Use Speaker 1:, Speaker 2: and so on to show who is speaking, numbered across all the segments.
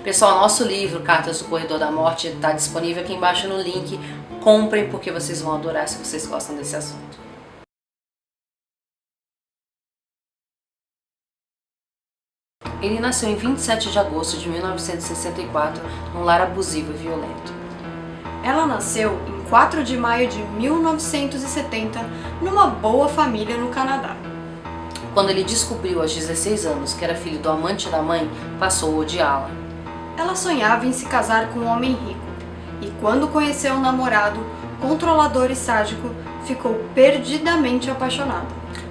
Speaker 1: Pessoal, nosso livro, Cartas do Corredor da Morte, está disponível aqui embaixo no link. Comprem porque vocês vão adorar se vocês gostam desse assunto. Ele nasceu em 27 de agosto de 1964, num lar abusivo e violento.
Speaker 2: Ela nasceu em 4 de maio de 1970, numa boa família no Canadá.
Speaker 1: Quando ele descobriu aos 16 anos que era filho do amante da mãe, passou a odiá-la.
Speaker 2: Ela sonhava em se casar com um homem rico, e quando conheceu um namorado, controlador e sádico, ficou perdidamente apaixonada.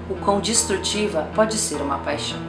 Speaker 1: O quão destrutiva pode ser uma paixão.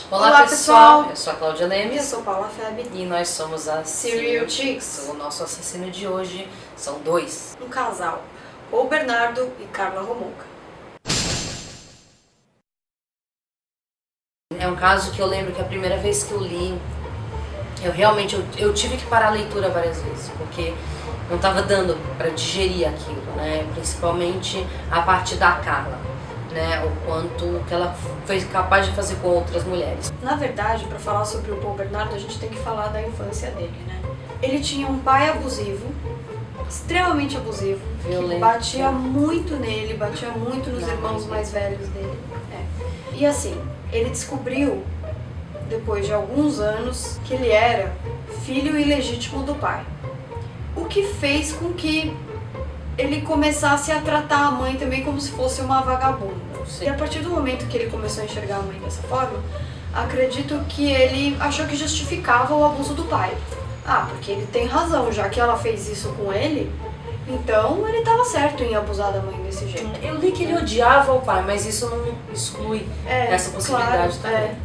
Speaker 2: Olá pessoal,
Speaker 1: eu sou a Cláudia Lemes.
Speaker 2: Eu sou Paula Feb.
Speaker 1: E nós somos a
Speaker 2: Serial Chicks.
Speaker 1: O nosso assassino de hoje são dois.
Speaker 2: Um casal, Paul Bernardo e Carla Homolka.
Speaker 1: É um caso que eu lembro que a primeira vez que eu li, eu tive que parar a leitura várias vezes, porque não estava dando para digerir aquilo, né? Principalmente a parte da Carla, né? O quanto que ela foi capaz de fazer com outras mulheres.
Speaker 2: Na verdade, para falar sobre o Paul Bernardo, a gente tem que falar da infância dele, né? Ele tinha um pai abusivo, extremamente abusivo,
Speaker 1: violento,
Speaker 2: que batia muito nele, batia muito nos irmãos mais velhos dele. E assim, ele descobriu, depois de alguns anos, que ele era filho ilegítimo do pai. O que fez com que ele começasse a tratar a mãe também como se fosse uma vagabunda.
Speaker 1: Sim.
Speaker 2: E a partir do momento que ele começou a enxergar a mãe dessa forma, acredito que ele achou que justificava o abuso do pai. Ah, porque ele tem razão, já que ela fez isso com ele, então ele estava certo em abusar da mãe desse jeito.
Speaker 1: Eu li que ele odiava o pai, mas isso não exclui essa possibilidade, claro, também.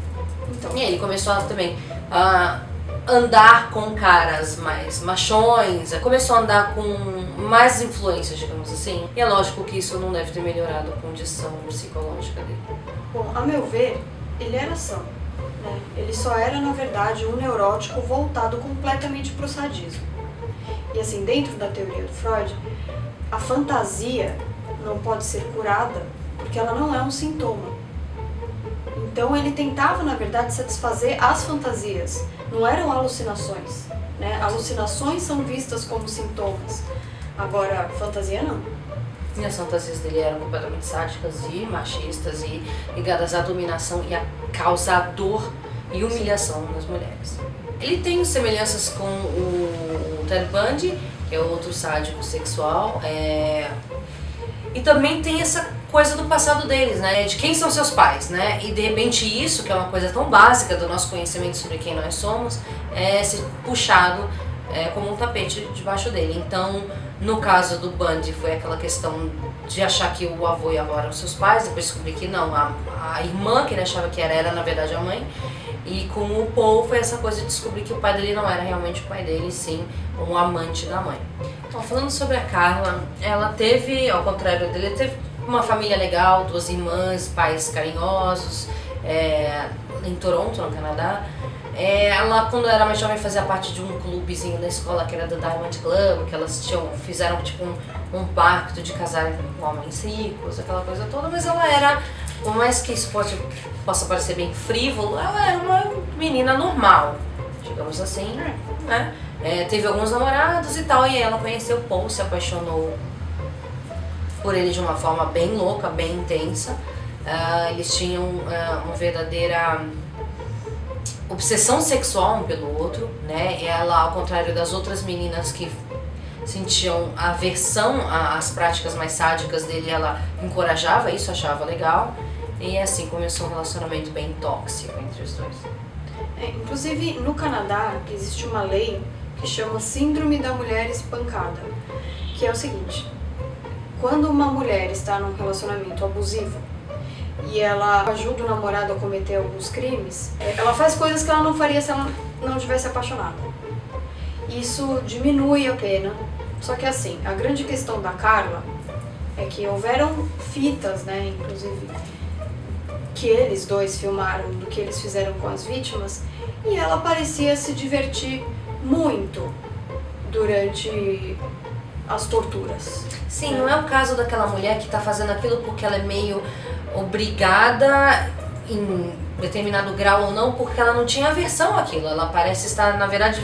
Speaker 1: Então. E ele começou também a andar com caras mais machões, começou a andar com mais influências, digamos assim. E é lógico que isso não deve ter melhorado a condição psicológica dele.
Speaker 2: Bom, a meu ver, ele era são, né? Ele só era, na verdade, um neurótico voltado completamente para o sadismo. E assim, dentro da teoria do Freud, a fantasia não pode ser curada porque ela não é um sintoma. Então ele tentava, na verdade, satisfazer as fantasias, não eram alucinações, né? Alucinações são vistas como sintomas, agora fantasia não.
Speaker 1: E as fantasias dele eram completamente sádicas e machistas e ligadas à dominação e a causar dor e humilhação nas mulheres. Ele tem semelhanças com o Ted Bundy, que é outro sádico sexual, e também tem essa coisa do passado deles, né? De quem são seus pais, né? E de repente isso, que é uma coisa tão básica do nosso conhecimento sobre quem nós somos, é ser puxado como um tapete debaixo dele. Então, no caso do Bundy, foi aquela questão de achar que o avô e a avó eram seus pais, depois descobri que não, a irmã que ele achava que era na verdade a mãe. E com o Paul foi essa coisa de descobrir que o pai dele não era realmente o pai dele, sim um amante da mãe. Então, falando sobre a Carla, ela teve, ao contrário dele, teve uma família legal, duas irmãs, pais carinhosos, em Toronto, no Canadá. Ela, quando era mais jovem, fazia parte de um clubezinho da escola que era do Diamond Club, que elas fizeram tipo um pacto de casarem com homens ricos, aquela coisa toda, mas ela era, por mais que isso possa parecer bem frívolo, ela era uma menina normal, digamos assim, né? Teve alguns namorados e tal, e ela conheceu o Paul, se apaixonou por ele de uma forma bem louca, bem intensa. Eles tinham uma verdadeira obsessão sexual um pelo outro, né? E ela, ao contrário das outras meninas que sentiam aversão às práticas mais sádicas dele, ela encorajava isso, achava legal. E assim começou um relacionamento bem tóxico entre os dois.
Speaker 2: Inclusive, no Canadá, existe uma lei que chama Síndrome da Mulher Espancada, que é o seguinte: quando uma mulher está num relacionamento abusivo e ela ajuda o namorado a cometer alguns crimes, ela faz coisas que ela não faria se ela não tivesse apaixonada. Isso diminui a pena, só que assim, a grande questão da Carla é que houveram fitas, né, inclusive, que eles dois filmaram do que eles fizeram com as vítimas, e ela parecia se divertir muito durante as torturas.
Speaker 1: Sim, não é o caso daquela mulher que tá fazendo aquilo porque ela é meio obrigada em determinado grau ou não, porque ela não tinha aversão àquilo. Ela parece estar, na verdade,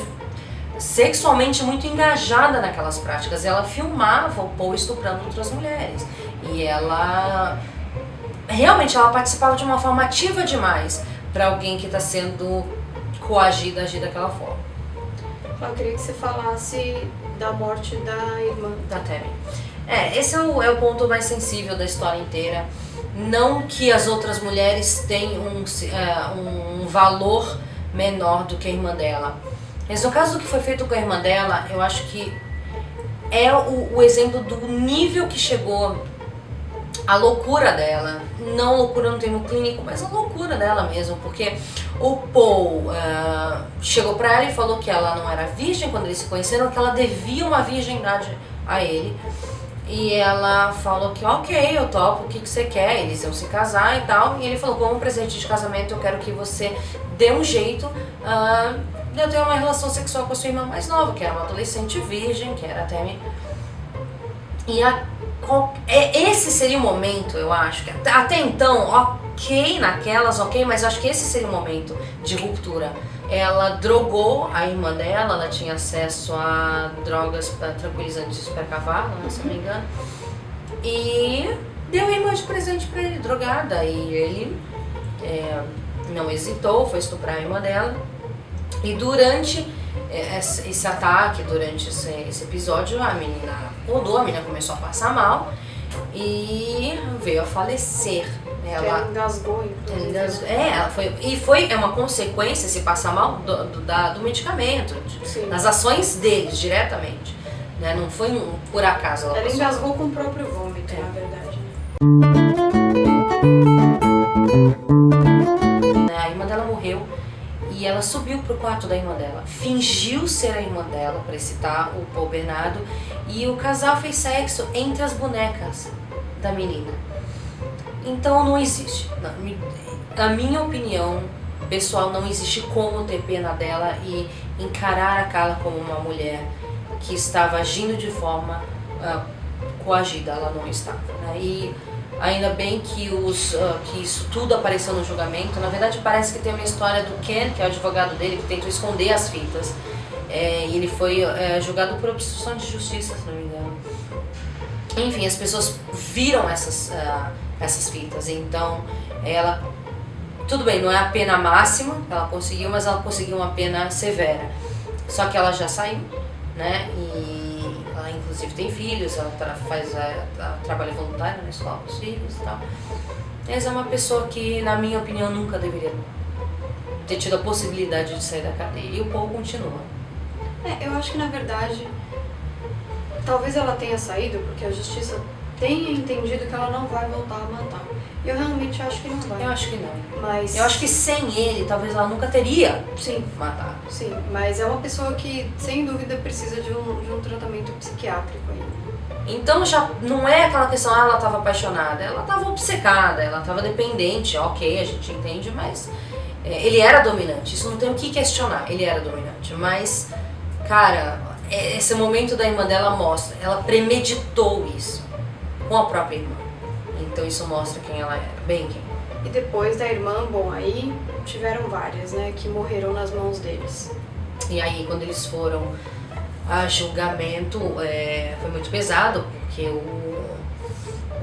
Speaker 1: sexualmente muito engajada naquelas práticas. Ela filmava o Paul estuprando outras mulheres. E ela realmente ela participava de uma forma ativa demais para alguém que está sendo coagida a agir daquela forma.
Speaker 2: Eu queria que você falasse da morte da irmã.
Speaker 1: Da Tammy. Esse é o ponto mais sensível da história inteira. Não que as outras mulheres tenham um valor menor do que a irmã dela. Mas no caso do que foi feito com a irmã dela, eu acho que é o exemplo do nível que chegou a loucura dela. Não loucura no termo clínico, mas a loucura dela mesmo. Porque o Paul chegou pra ela e falou que ela não era virgem quando eles se conheceram, que ela devia uma virgindade a ele. E ela falou que ok, eu topo, o que você quer? Eles iam se casar e tal. E ele falou, como presente de casamento, eu quero que você dê um jeito de eu ter uma relação sexual com a sua irmã mais nova, que era uma adolescente virgem, que era a Tammy. E esse seria o momento, eu acho, que até então, ok, mas eu acho que esse seria o momento de ruptura. Ela drogou a irmã dela, ela tinha acesso a drogas tranquilizantes para cavalo, né, se não me engano, e deu a irmã de presente para ele, drogada, e ele não hesitou, foi estuprar a irmã dela. E durante esse ataque, durante esse episódio, a menina rodou, a menina começou a passar mal e veio a falecer.
Speaker 2: Ela engasgou, inclusive.
Speaker 1: Foi uma consequência, se passar mal, do medicamento, das ações deles, diretamente. Né? Não foi por acaso.
Speaker 2: Ela engasgou com o próprio vômito, na verdade.
Speaker 1: A irmã dela morreu e ela subiu pro quarto da irmã dela. Fingiu ser a irmã dela, para citar o Paul Bernardo, e o casal fez sexo entre as bonecas da menina. Então não existe. Na minha opinião pessoal, não existe como ter pena dela e encarar a Carla como uma mulher que estava agindo de forma coagida. Ela não estava. Né? E ainda bem que isso tudo apareceu no julgamento. Na verdade, parece que tem uma história do Ken, que é o advogado dele, que tentou esconder as fitas. E ele foi julgado por obstrução de justiça, se não me engano. Enfim, as pessoas viram essas fitas. Então, ela... Tudo bem, não é a pena máxima que ela conseguiu, mas ela conseguiu uma pena severa. Só que ela já saiu, né? E ela, inclusive, tem filhos, ela faz trabalho voluntário na escola com os filhos e tal. Mas é uma pessoa que, na minha opinião, nunca deveria ter tido a possibilidade de sair da cadeia. E o Paul continua.
Speaker 2: Eu acho que, na verdade, talvez ela tenha saído porque a justiça tenha entendido que ela não vai voltar a matar. Eu realmente acho que não vai.
Speaker 1: Eu acho que não.
Speaker 2: Mas...
Speaker 1: eu acho que sem ele, talvez ela nunca teria matado.
Speaker 2: Sim, mas é uma pessoa que, sem dúvida, precisa de um tratamento psiquiátrico ainda.
Speaker 1: Então já não é aquela questão, ela estava apaixonada, ela estava obcecada, ela estava dependente, ok, a gente entende, mas ele era dominante, isso não tem o que questionar, ele era dominante, mas, cara, esse momento da irmã dela mostra, ela premeditou isso com a própria irmã. Então isso mostra quem ela era, bem quem.
Speaker 2: E depois da irmã, bom, aí tiveram várias, né, que morreram nas mãos deles.
Speaker 1: E aí quando eles foram a julgamento, foi muito pesado, porque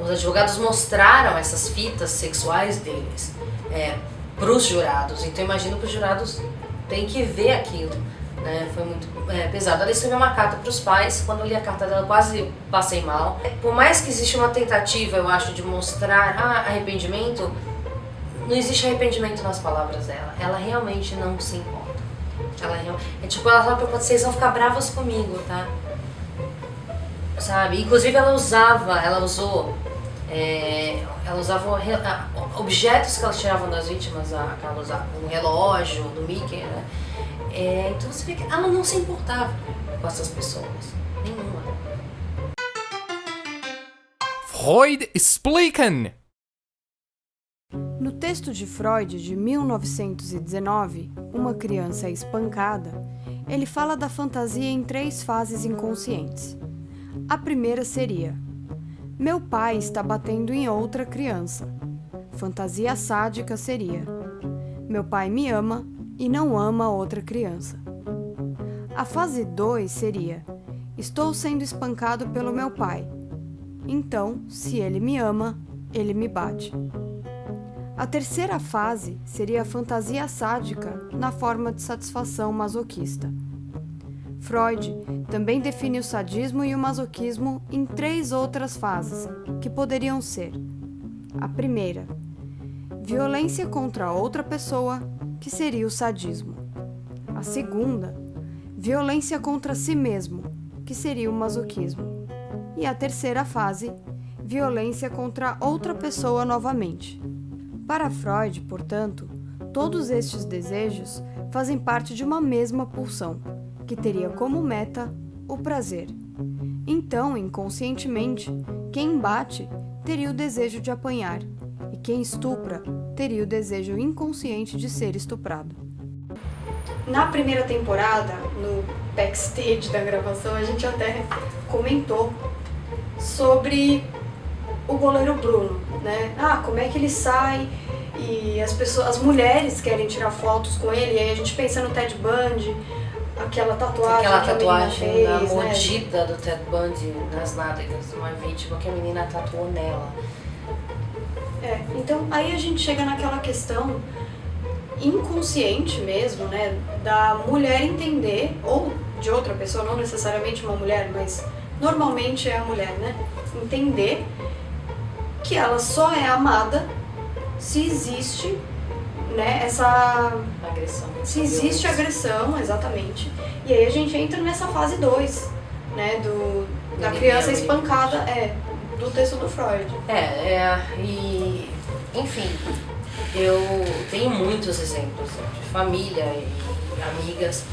Speaker 1: os advogados mostraram essas fitas sexuais deles para os jurados. Então imagino que os jurados têm que ver aquilo. Né, foi muito pesado. Ela escreveu uma carta para os pais. Quando eu li a carta dela, quase passei mal. Por mais que existe uma tentativa, eu acho, de mostrar arrependimento, não existe arrependimento nas palavras dela. Ela realmente não se importa. Ela fala pra vocês vão ficar bravos comigo, tá? Sabe? Inclusive ela usou Ela usava objetos que ela tirava das vítimas, ela usava um relógio do Mickey, né? Então você vê que ela não se importava com essas pessoas, nenhuma.
Speaker 3: Freud explica!
Speaker 2: No texto de Freud, de 1919, Uma Criança Espancada, ele fala da fantasia em 3 fases inconscientes. A primeira seria: meu pai está batendo em outra criança. Fantasia sádica seria: meu pai me ama e não ama outra criança. A fase 2 seria: estou sendo espancado pelo meu pai. Então, se ele me ama, ele me bate. A terceira fase seria a fantasia sádica na forma de satisfação masoquista. Freud também define o sadismo e o masoquismo em 3 outras fases, que poderiam ser: a primeira, violência contra outra pessoa, que seria o sadismo. A segunda, violência contra si mesmo, que seria o masoquismo. E a terceira fase, violência contra outra pessoa novamente. Para Freud, portanto, todos estes desejos fazem parte de uma mesma pulsão, que teria como meta o prazer. Então, inconscientemente, quem bate teria o desejo de apanhar, e quem estupra teria o desejo inconsciente de ser estuprado. Na primeira temporada, no backstage da gravação, a gente até comentou sobre o goleiro Bruno, né? Como é que ele sai e as mulheres querem tirar fotos com ele, e aí a gente pensa no Ted Bundy, aquela tatuagem
Speaker 1: fez,
Speaker 2: né?
Speaker 1: mordida do Ted Bundy nas nádegas, uma vítima que a menina tatuou nela.
Speaker 2: Então aí a gente chega naquela questão inconsciente mesmo, né, da mulher entender, ou de outra pessoa, não necessariamente uma mulher, mas normalmente é a mulher, né, entender que ela só é amada se existe, né, essa
Speaker 1: agressão.
Speaker 2: Se existe agressão, exatamente. E aí a gente entra nessa fase 2, né, da criança espancada, do texto do Freud.
Speaker 1: E enfim, eu tenho muitos exemplos de família e amigas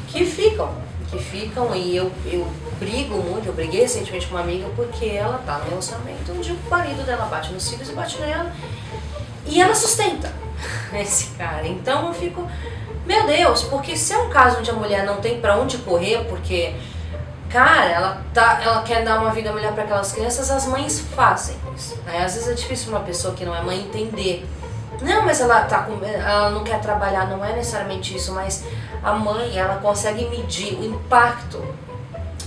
Speaker 1: que ficam e eu brigo muito, eu briguei recentemente com uma amiga porque ela tá no relacionamento onde o marido dela bate nos filhos e bate nela e ela sustenta esse cara. Então eu fico, meu Deus, porque se é um caso onde a mulher não tem pra onde correr, porque, cara, ela quer dar uma vida melhor para aquelas crianças, as mães fazem isso, né? Às vezes é difícil uma pessoa que não é mãe entender. Não, mas ela não quer trabalhar, não é necessariamente isso, mas a mãe, ela consegue medir o impacto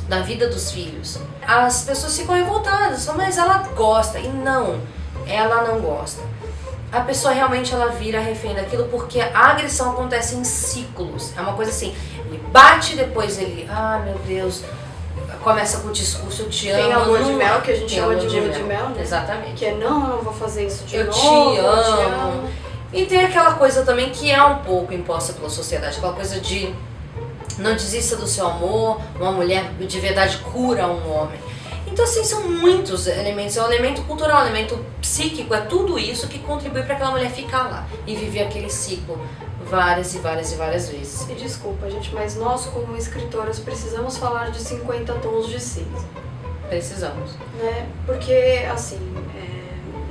Speaker 1: na vida dos filhos. As pessoas ficam revoltadas, mas ela gosta, e não, ela não gosta. A pessoa realmente ela vira refém daquilo porque a agressão acontece em ciclos. É uma coisa assim, ele bate, depois ele, meu Deus, começa com o discurso, eu te amo.
Speaker 2: Tem a lua de mel, que a gente chama de lua de mel, né?
Speaker 1: Exatamente.
Speaker 2: Que é, não, eu não vou fazer isso de novo.
Speaker 1: Eu te amo. E tem aquela coisa também que é um pouco imposta pela sociedade, aquela coisa de não desista do seu amor, uma mulher de verdade cura um homem. Então, assim, são muitos elementos, é um elemento cultural, um elemento psíquico, é tudo isso que contribui para aquela mulher ficar lá e viver aquele ciclo várias e várias e várias vezes.
Speaker 2: E desculpa, gente, mas nós como escritoras precisamos falar de 50 tons de cinza.
Speaker 1: Precisamos.
Speaker 2: Né? Porque, assim,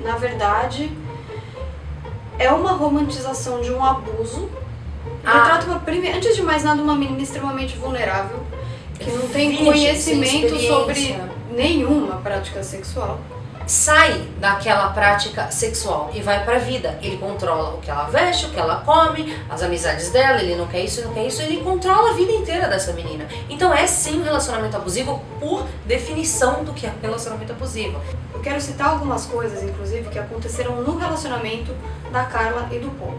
Speaker 2: na verdade, é uma romantização de um abuso. Retrata antes de mais nada, uma menina extremamente vulnerável, que não tem conhecimento sobre nenhuma prática sexual.
Speaker 1: Sai daquela prática sexual e vai pra vida. Ele controla o que ela veste, o que ela come, as amizades dela, ele não quer isso, ele controla a vida inteira dessa menina. Então é sim um relacionamento abusivo por definição do que é um relacionamento abusivo.
Speaker 2: Eu quero citar algumas coisas, inclusive, que aconteceram no relacionamento da Carla e do Paul.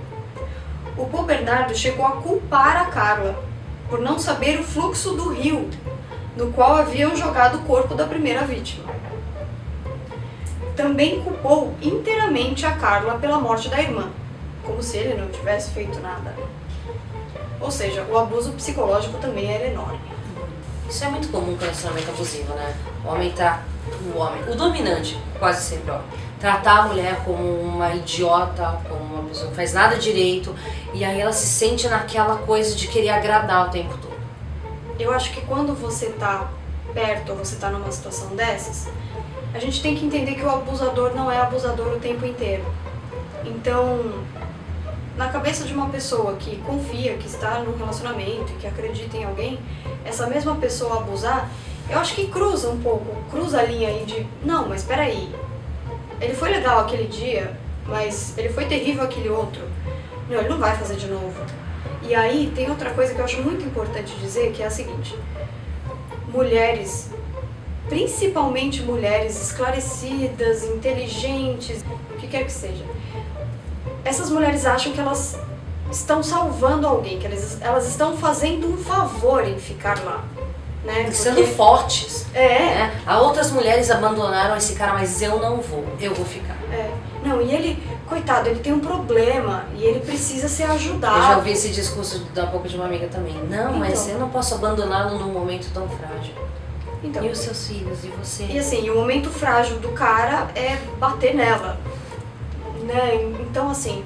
Speaker 2: O Paul Bernardo chegou a culpar a Carla por não saber o fluxo do rio no qual haviam jogado o corpo da primeira vítima. Também culpou inteiramente a Carla pela morte da irmã, como se ele não tivesse feito nada. Ou seja, o abuso psicológico também era enorme.
Speaker 1: Isso é muito comum com relacionamento abusivo, né? O dominante, quase sempre, ó, tratar a mulher como uma idiota, como uma pessoa que não faz nada direito, e aí ela se sente naquela coisa de querer agradar o tempo todo.
Speaker 2: Eu acho que quando você tá perto ou você tá numa situação dessas, a gente tem que entender que o abusador não é abusador o tempo inteiro. Então, na cabeça de uma pessoa que confia, que está num relacionamento e que acredita em alguém, essa mesma pessoa abusar, eu acho que cruza um pouco, cruza a linha aí de, não, mas peraí, ele foi legal aquele dia, mas ele foi terrível aquele outro. Não, ele não vai fazer de novo. E aí tem outra coisa que eu acho muito importante dizer, que é a seguinte: mulheres, principalmente mulheres esclarecidas, inteligentes, o que quer que seja, essas mulheres acham que elas estão salvando alguém, que elas estão fazendo um favor em ficar lá. Né?
Speaker 1: Sendo fortes.
Speaker 2: Né?
Speaker 1: Outras mulheres abandonaram esse cara, mas eu não vou, eu vou ficar.
Speaker 2: Não, e ele, coitado, ele tem um problema e ele precisa ser ajudado.
Speaker 1: Eu já ouvi esse discurso da boca de uma amiga também. Não, mas eu não posso abandoná-lo num momento tão frágil.
Speaker 2: Então,
Speaker 1: e os seus filhos, e você?
Speaker 2: E assim, o momento frágil do cara é bater nela. Né? Então, assim,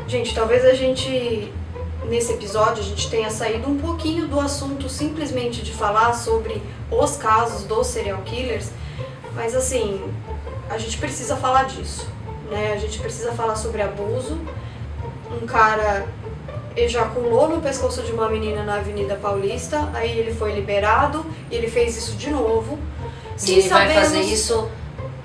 Speaker 2: gente, talvez a gente, nesse episódio, a gente tenha saído um pouquinho do assunto simplesmente de falar sobre os casos dos serial killers, mas assim, a gente precisa falar disso, né? A gente precisa falar sobre abuso. Um cara ejaculou no pescoço de uma menina na Avenida Paulista, aí ele foi liberado e ele fez isso de novo.
Speaker 1: E ele vai fazer isso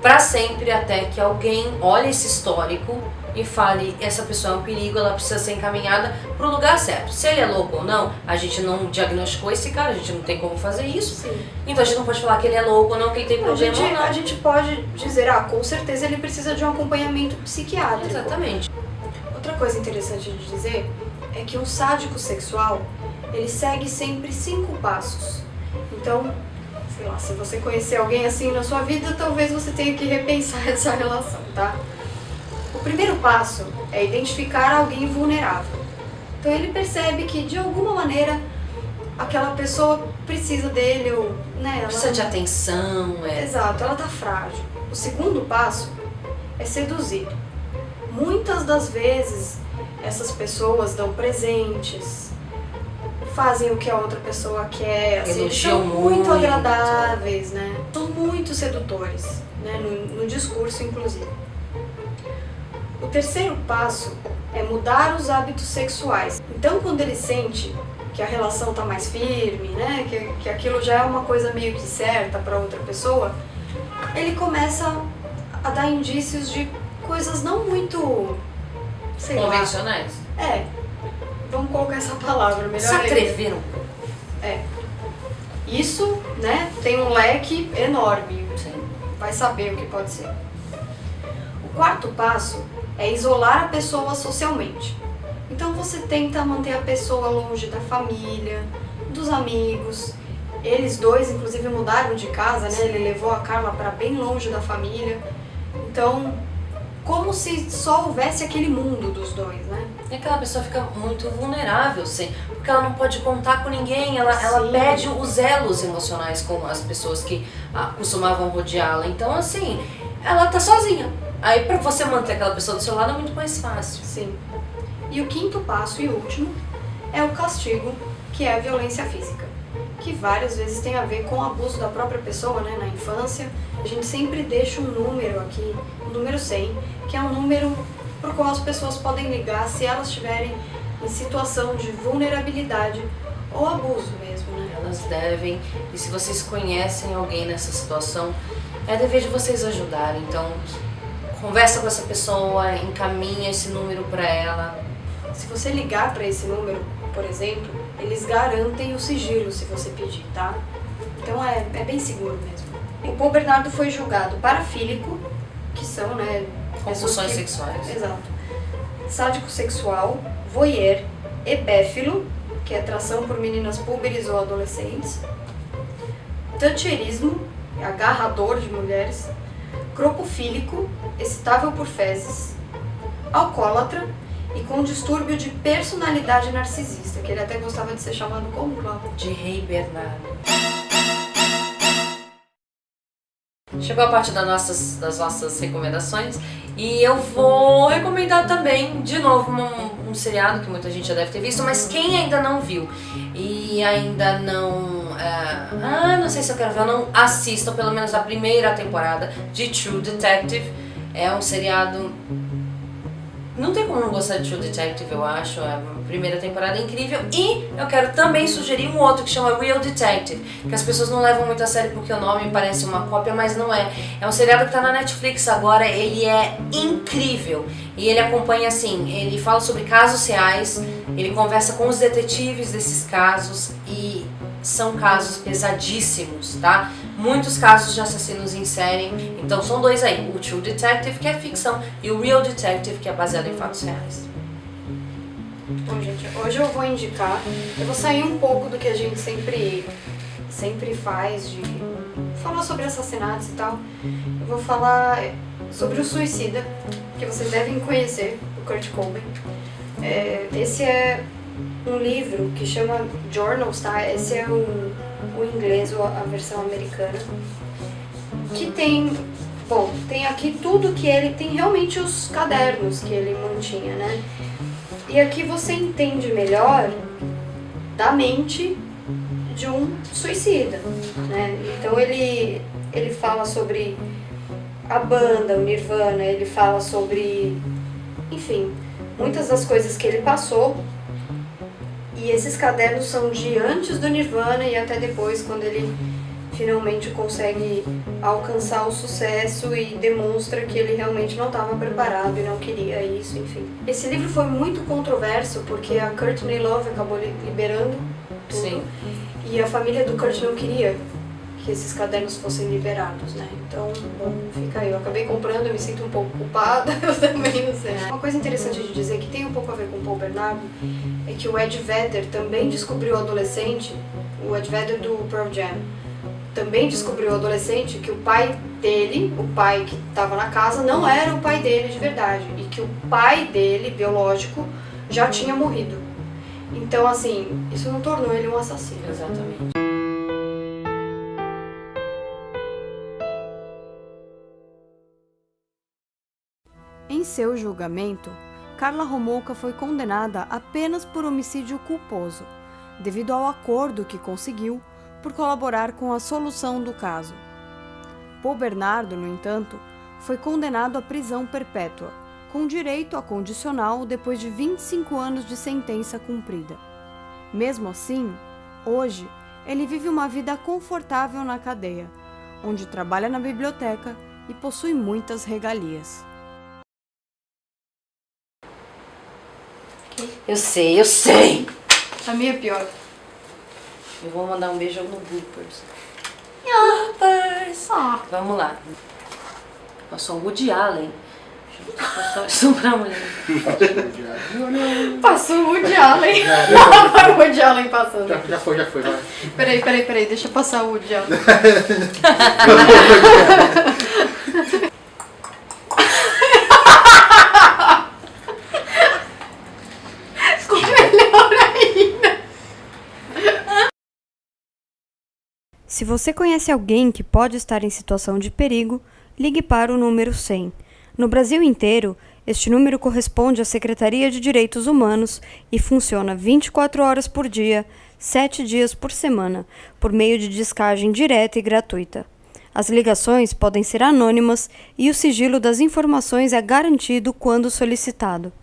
Speaker 1: pra sempre, até que alguém olhe esse histórico e fale, essa pessoa é um perigo, ela precisa ser encaminhada pro lugar certo. Se ele é louco ou não, a gente não diagnosticou esse cara, a gente não tem como fazer isso.
Speaker 2: Sim.
Speaker 1: Então a gente não pode falar que ele é louco ou não, que ele tem problema ou não.
Speaker 2: A gente pode dizer, com certeza ele precisa de um acompanhamento psiquiátrico.
Speaker 1: Exatamente.
Speaker 2: Outra coisa interessante de dizer é que um sádico sexual, ele segue sempre 5 passos. Então, sei lá, se você conhecer alguém assim na sua vida, talvez você tenha que repensar essa relação, tá? O primeiro passo é identificar alguém vulnerável. Então ele percebe que, de alguma maneira, aquela pessoa precisa dele, ou, né, ela
Speaker 1: precisa de atenção.
Speaker 2: Exato, ela tá frágil. O segundo passo é seduzir. Muitas das vezes, essas pessoas dão presentes, fazem o que a outra pessoa quer, assim, são muito agradáveis, né? São muito sedutores, né? No discurso, inclusive. O terceiro passo é mudar os hábitos sexuais. Então, quando ele sente que a relação tá mais firme, né? Que aquilo já é uma coisa meio que certa para outra pessoa, ele começa a dar indícios de coisas não muito, sei lá,
Speaker 1: convencionais.
Speaker 2: Vamos colocar essa palavra melhor.
Speaker 1: Se atreveram.
Speaker 2: Isso, né, tem um leque enorme.
Speaker 1: Sim.
Speaker 2: Vai saber o que pode ser. O quarto passo é isolar a pessoa socialmente. Então você tenta manter a pessoa longe da família, dos amigos. Eles dois, inclusive, mudaram de casa, né? Ele levou a Carla para bem longe da família. Então, como se só houvesse aquele mundo dos dois, né?
Speaker 1: E aquela pessoa fica muito vulnerável, sim, porque ela não pode contar com ninguém, ela perde os elos emocionais com as pessoas que costumavam rodeá-la. Então, assim, ela tá sozinha. Aí, pra você manter aquela pessoa do seu lado é muito mais fácil.
Speaker 2: Sim. E o quinto passo e último é o castigo, que é a violência física, que várias vezes tem a ver com o abuso da própria pessoa, né, na infância. A gente sempre deixa um número aqui, o número 100, que é um número pro qual as pessoas podem ligar se elas estiverem em situação de vulnerabilidade ou abuso mesmo, né?
Speaker 1: Elas devem, e se vocês conhecem alguém nessa situação, é dever de vocês ajudarem. Então, conversa com essa pessoa, encaminha esse número para ela.
Speaker 2: Se você ligar para esse número, por exemplo, eles garantem o sigilo se você pedir, tá? Então é bem seguro mesmo. O Paul Bernardo foi julgado parafílico, que são, né,
Speaker 1: compulsões sexuais.
Speaker 2: Exato. Sádico sexual, voyeur, hebéfilo, que é atração por meninas púberes ou adolescentes, toucherismo, agarrador de mulheres, cropofílico, excitável por fezes, alcoólatra e com distúrbio de personalidade narcisista, que ele até gostava de ser chamado como, Cláudio?
Speaker 1: De Rei Bernardo. Chegou a parte das nossas recomendações e eu vou recomendar também, de novo, um seriado que muita gente já deve ter visto, mas quem ainda não viu e ainda não... não sei se eu quero ver, eu não assistam pelo menos a primeira temporada de True Detective. É um seriado... Não tem como não gostar de True Detective, eu acho. A primeira temporada é incrível. E eu quero também sugerir um outro que chama Real Detective, que as pessoas não levam muito a sério porque o nome parece uma cópia, mas não é. É um seriado que tá na Netflix agora, ele é incrível. E ele acompanha assim, ele fala sobre casos reais, ele conversa com os detetives desses casos e são casos pesadíssimos, tá? Muitos casos de assassinos em série. Então são dois aí, o True Detective, que é ficção, e o Real Detective, que é baseado em fatos reais.
Speaker 2: Bom, gente, hoje eu vou indicar, eu vou sair um pouco do que a gente sempre faz, de falar sobre assassinatos e tal. Eu vou falar sobre o Suicida, que vocês devem conhecer, o Kurt Cobain. Esse é um livro que chama Journals, tá? Esse é o inglês, a versão americana, que tem aqui tudo que ele tem, realmente os cadernos que ele mantinha, né? E aqui você entende melhor da mente de um suicida, né? Então ele fala sobre a banda, o Nirvana, ele fala sobre, enfim, muitas das coisas que ele passou. E esses cadernos são de antes do Nirvana e até depois, quando ele finalmente consegue alcançar o sucesso e demonstra que ele realmente não estava preparado e não queria isso, enfim. Esse livro foi muito controverso porque a Courtney Love acabou liberando tudo.
Speaker 1: Sim.
Speaker 2: E a família do Kurt não queria que esses cadernos fossem liberados, né? Então, bom, fica aí. Eu acabei comprando, eu me sinto um pouco culpada, eu também não sei. Uma coisa interessante de dizer, que tem um pouco a ver com o Paul Bernardo, é que o Ed Vedder também descobriu adolescente, o Ed Vedder do Pearl Jam, também descobriu adolescente que o pai dele, o pai que estava na casa, não era o pai dele de verdade, e que o pai dele, biológico, já tinha morrido. Então, assim, isso não tornou ele um assassino.
Speaker 1: Exatamente.
Speaker 2: Em seu julgamento, Karla Homolka foi condenada apenas por homicídio culposo, devido ao acordo que conseguiu por colaborar com a solução do caso. Paul Bernardo, no entanto, foi condenado à prisão perpétua, com direito a condicional depois de 25 anos de sentença cumprida. Mesmo assim, hoje, ele vive uma vida confortável na cadeia, onde trabalha na biblioteca e possui muitas regalias.
Speaker 1: Eu sei!
Speaker 2: A minha é pior.
Speaker 1: Eu vou mandar um beijo no Bloopers. Bloopers! Vamos lá. Eu sou o Woody Allen. Estou pra mulher.
Speaker 2: Passou o Woody Allen. O Woody Allen passando.
Speaker 4: Já foi, vai.
Speaker 2: Peraí, deixa eu passar o Woody Allen. Ficou melhor ainda. Se você conhece alguém que pode estar em situação de perigo, ligue para o número 100. No Brasil inteiro, este número corresponde à Secretaria de Direitos Humanos e funciona 24 horas por dia, 7 dias por semana, por meio de descagem direta e gratuita. As ligações podem ser anônimas e o sigilo das informações é garantido quando solicitado.